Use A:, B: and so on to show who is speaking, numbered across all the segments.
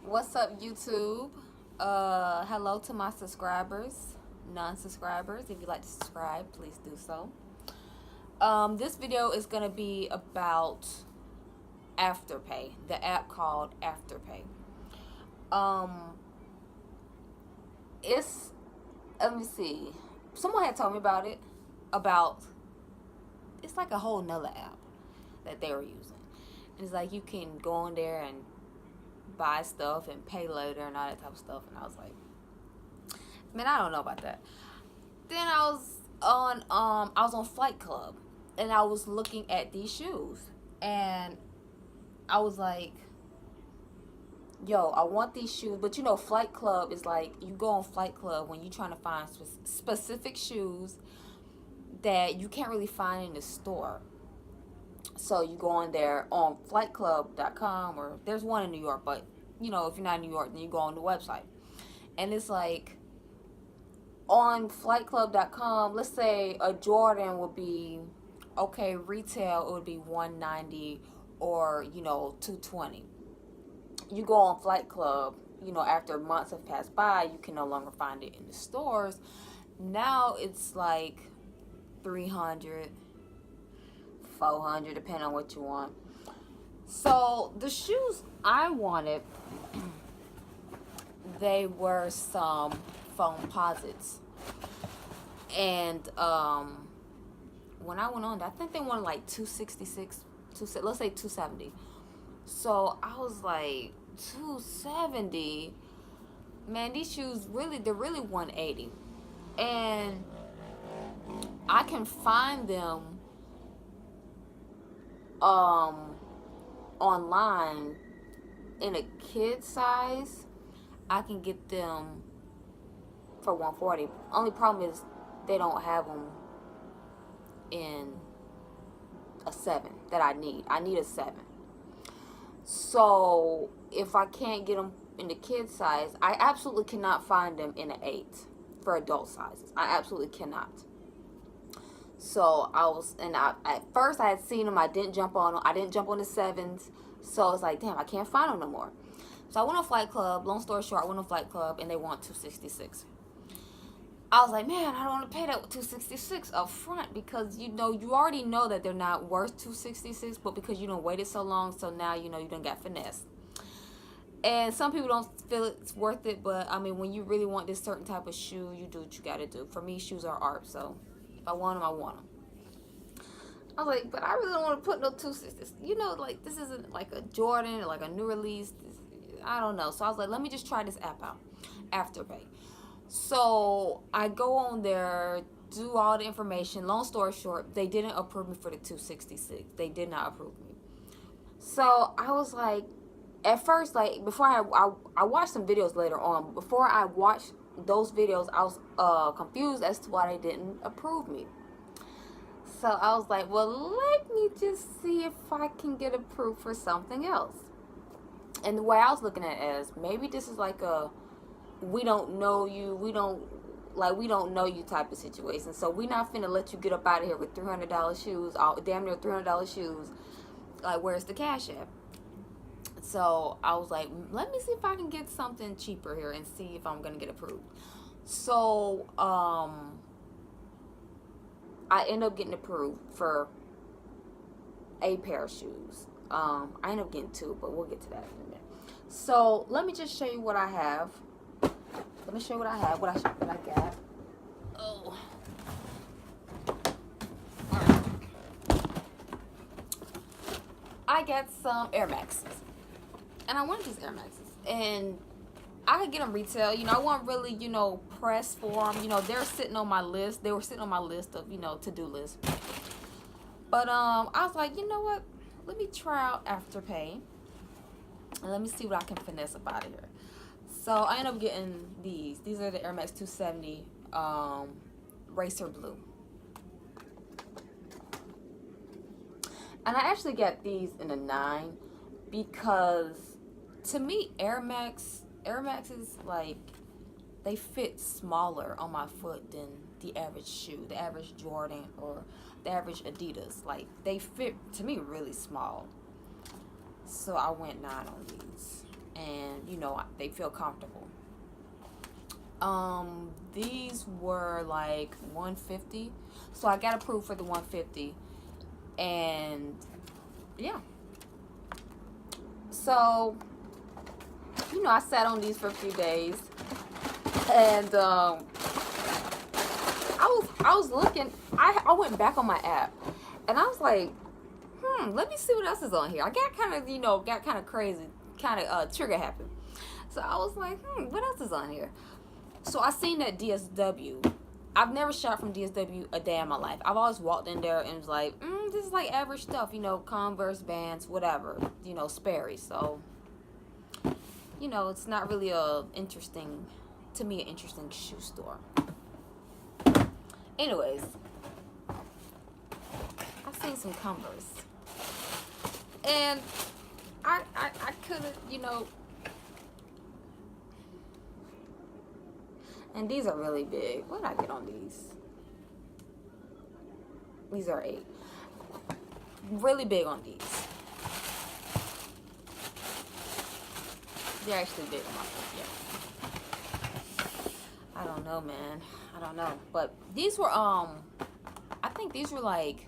A: What's up, YouTube? Hello to my subscribers, non-subscribers. If you'd like to subscribe, please do so. This video is gonna be about Afterpay, the app called Afterpay. Um, it's let me see. Someone had told me about it. About it's like a whole nother app that they were using. And it's like you can go on there and buy stuff and pay later and all that type of stuff. And I was like, man, I don't know about that. Then I was on Flight Club and I was looking at these shoes and I was like, yo, I want these shoes. But you know, Flight Club is like, you go on Flight Club when you're trying to find specific shoes that you can't really find in the store. So you go on there on flightclub.com, or there's one in New York, but you know, if you're not in New York, then you go on the website. And it's like on flightclub.com, let's say a Jordan would be okay, retail it would be $190 or $220. You go on Flight Club, after months have passed by, you can no longer find it in the stores. Now it's like 300, 400, depending on what you want. So the shoes I wanted, they were some foam posits. And when I went on, I think they wanted like 266, let's say 270. So I was like, 270? Man, these shoes they're really 180. And I can find them online in a kid size. I can get them for 140. Only problem is they don't have them in a 7 that I need. I need a 7. So if I can't get them in the kid size, I absolutely cannot find them in an 8 for adult sizes. I absolutely cannot. So at first I had seen them. I didn't jump on them. I didn't jump on the 7s. So I was like, damn, I can't find them no more. So I went on Flight Club. Long story short, I went on Flight Club and they want 266. I was like, man, I don't want to pay that 266 up front because you already know that they're not worth 266, but because you don't waited so long, so now you done got finesse. And some people don't feel it's worth it, but I mean, when you really want this certain type of shoe, you do what you gotta do. For me, shoes are art, so if I want them, I want them. I was like, but I really don't want to put no 260s. Like this isn't like a Jordan or like a new release. I don't know. So I was like, let me just try this app out, Afterpay. So I go on there, do all the information. Long story short, they didn't approve me for the 266. They did not approve me. So I was like, at first, like before I watched some videos later on. Before I watched those videos, I was confused as to why they didn't approve me. So I was like, well, let me just see if I can get approved for something else. And the way I was looking at it is, maybe this is like a we don't know you, we don't know you type of situation. So we not finna let you get up out of here with $300 shoes, damn near $300 shoes. Like, where's the cash at? So I was like, let me see if I can get something cheaper here and see if I'm gonna get approved. So I end up getting approved for a pair of shoes. I end up getting 2, but we'll get to that in a minute. So let me just show you what I have. Let me show you what I have, what I got. Oh. All right. I got some Air Maxes. And I wanted these Air Maxes. And I could get them retail. I wasn't really, pressed for them. They're sitting on my list. They were sitting on my list of, to-do list. But I was like, you know what? Let me try out Afterpay. And let me see what I can finesse up out of here. So I ended up getting these. These are the Air Max 270 Racer Blue. And I actually got these in a 9 because to me, Air Maxes, like, they fit smaller on my foot than the average shoe, the average Jordan or the average Adidas. Like, they fit, to me, really small. So I went 9 on these. and they feel comfortable. These were like 150, so I got approved for the 150, and yeah. So I sat on these for a few days, and I was looking. I went back on my app, and I was like, let me see what else is on here. I got kind of got kind of crazy, kind of trigger happy. So I was like, what else is on here? So I seen that DSW. I've never shot from DSW a day in my life. I've always walked in there and was like, this is like average stuff, Converse, Vans, whatever, Sperry. So, it's not really an interesting shoe store. Anyways, I've seen some Converse, and I couldn't, and these are really big. What did I get on these? These are 8. Really big on these. They're actually big on my foot, yeah. I don't know, man. I don't know. But these were, I think these were like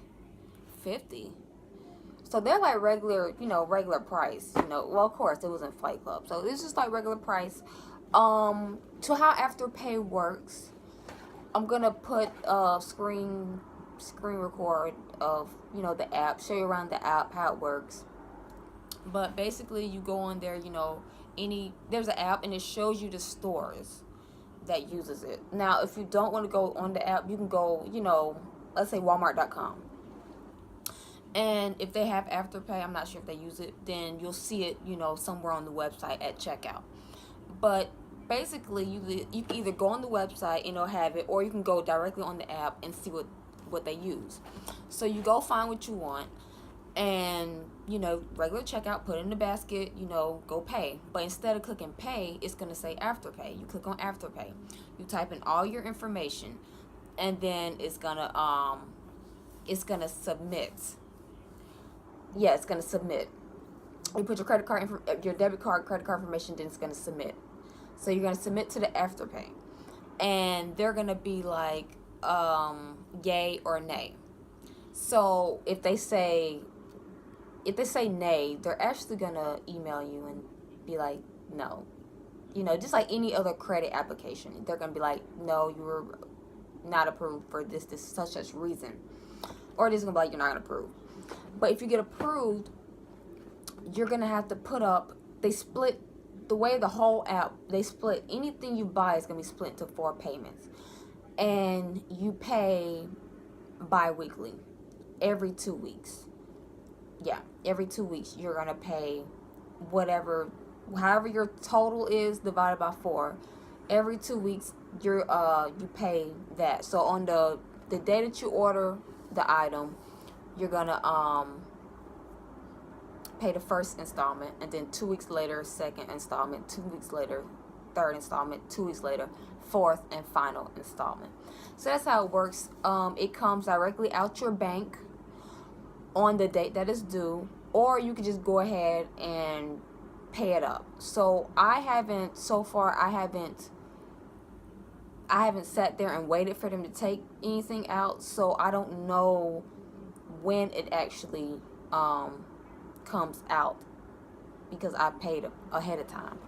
A: 50. So they're like regular, regular price. Well, of course, it was in Flight Club. So this is like regular price. To how Afterpay works, I'm gonna put a screen record of the app, show you around the app how it works. But basically, you go on there, there's an app and it shows you the stores that uses it. Now, if you don't want to go on the app, you can go, let's say Walmart.com. And if they have Afterpay, I'm not sure if they use it, then you'll see it, somewhere on the website at checkout. But basically, you can either go on the website and have it, or you can go directly on the app and see what they use. So you go find what you want, and regular checkout, put it in the basket, go pay. But instead of clicking pay, it's going to say Afterpay. You click on Afterpay, you type in all your information, and then it's gonna submit. Yeah, it's gonna submit. You put your credit card, your debit card, credit card information, then it's gonna submit. So you're gonna submit to the Afterpay, and they're gonna be like yay or nay. So if they say nay, they're actually gonna email you and be like, no. Just like any other credit application, they're gonna be like, no, you were not approved for this such reason, or they're gonna be like, you're not approved. But if you get approved, you're gonna have to put up. They split the way the whole app. They split anything you buy is gonna be split into 4 payments, and you pay bi-weekly, every 2 weeks. Yeah, every 2 weeks you're gonna pay however your total is divided by 4. Every 2 weeks you pay that. So on the day that you order the item, you're gonna pay the first installment, and then 2 weeks later, second installment, 2 weeks later, third installment, 2 weeks later, fourth and final installment. So that's how it works. It comes directly out your bank on the date that is due, or you could just go ahead and pay it up. So I haven't sat there and waited for them to take anything out, so I don't know when it actually comes out, because I paid ahead of time,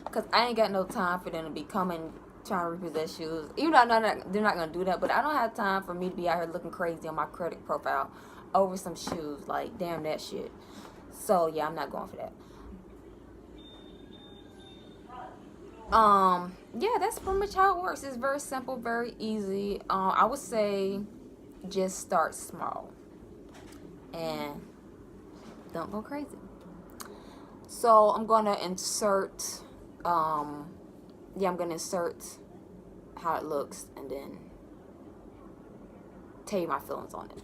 A: because I ain't got no time for them to be coming trying to repossess shoes. Even though they're not gonna do that, but I don't have time for me to be out here looking crazy on my credit profile over some shoes. Like, damn that shit. So yeah, I'm not going for that. Yeah, that's pretty much how it works. It's very simple, very easy. I would say just start small and don't go crazy. So I'm gonna insert I'm gonna insert how it looks, and then tell you my feelings on it.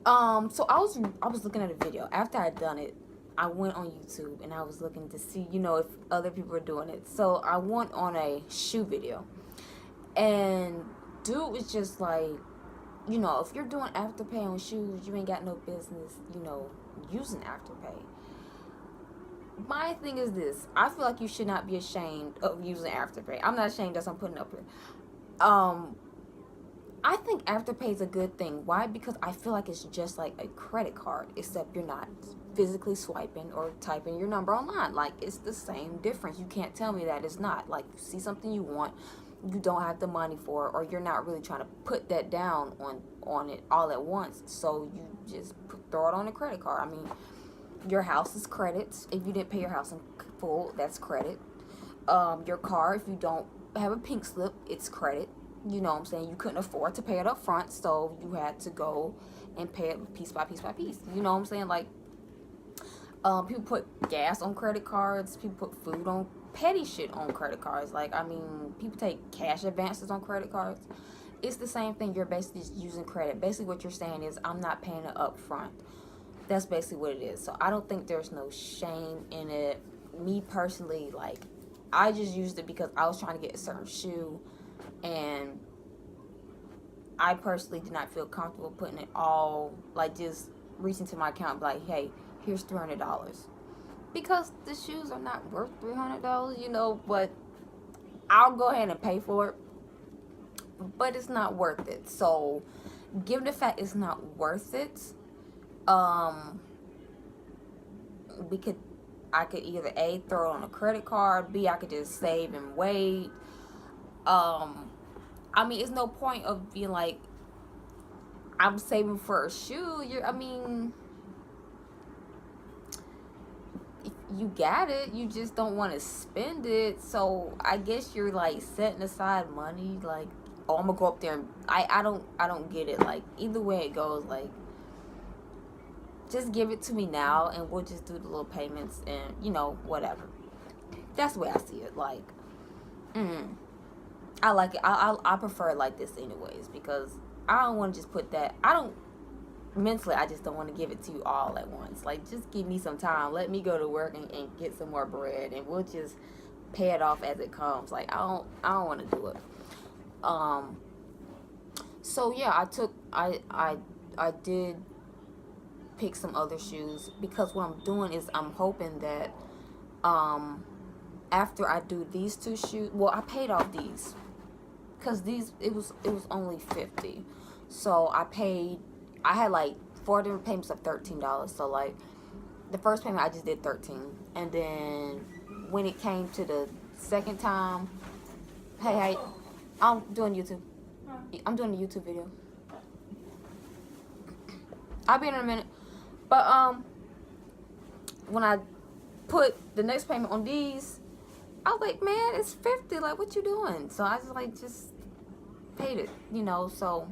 A: So I was looking at a video after I'd done it. I went on YouTube and I was looking to see, if other people were doing it. So I went on a shoe video, and dude was just like, if you're doing Afterpay on shoes, you ain't got no business, using Afterpay. My thing is this: I feel like you should not be ashamed of using Afterpay. I'm not ashamed, that's what I'm putting up here. Um, I think Afterpay is a good thing. Why? Because I feel like it's just like a credit card, except you're not physically swiping or typing your number online. Like, it's the same difference. You can't tell me that it's not. Like, you see something you want, you don't have the money for it, or you're not really trying to put that down on it all at once. So you just throw it on a credit card. I mean, your house is credit. If you didn't pay your house in full, that's credit. Your car, if you don't have a pink slip, it's credit. You know what I'm saying? You couldn't afford to pay it up front, so you had to go and pay it piece by piece by piece. You know what I'm saying? Like, people put gas on credit cards. People put food on, petty shit on credit cards. Like, I mean, people take cash advances on credit cards. It's the same thing. You're basically just using credit. Basically, what you're saying is, I'm not paying it up front. That's basically what it is. So I don't think there's no shame in it. Me personally, like, I just used it because I was trying to get a certain shoe, and I personally did not feel comfortable putting it all, like, just reaching to my account and be like, hey, here's $300. Because the shoes are not worth $300, but I'll go ahead and pay for it. But it's not worth it. So, given the fact it's not worth it, um, I could either A, throw it on a credit card, B, I could just save and wait. I mean, it's no point of being like, I'm saving for a shoe. I mean, if you got it, you just don't want to spend it. So I guess you're like setting aside money. Like, oh, I'm gonna go up there and I don't get it. Like, either way it goes, like, just give it to me now, and we'll just do the little payments and whatever. That's the way I see it. Like, I like it. I prefer it like this anyways, because I don't want to just put that. Mentally, I just don't want to give it to you all at once. Like, just give me some time. Let me go to work and get some more bread, and we'll just pay it off as it comes. Like, I don't want to do it. So yeah, I did pick some other shoes, because what I'm doing is I'm hoping that after I do these two shoes, well, I paid off these, because these, it was only $50. So I had like 4 different payments of $13. So, like, the first payment I just did 13, and then when it came to the second time, hey, I'm doing YouTube. I'm doing a YouTube video. I'll be in a minute. But when I put the next payment on these, I was like, man, it's 50. Like, what you doing? So I just paid it, So,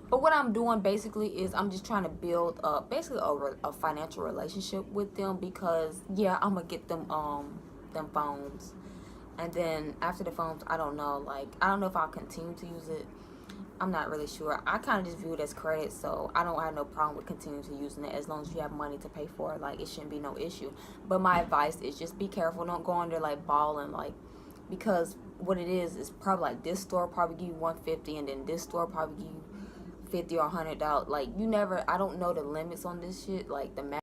A: but what I'm doing basically is I'm just trying to build basically a financial relationship with them, because yeah, I'm gonna get them phones, and then after the phones, I don't know. Like, I don't know if I'll continue to use it. I'm not really sure. I kind of just view it as credit, so I don't have no problem with continuing to using it as long as you have money to pay for it. Like, it shouldn't be no issue. But my advice is just be careful. Don't go under like balling, like, because what it is probably like this store probably give you $150, and then this store probably give you $50 or $100. Like, I don't know the limits on this shit, like the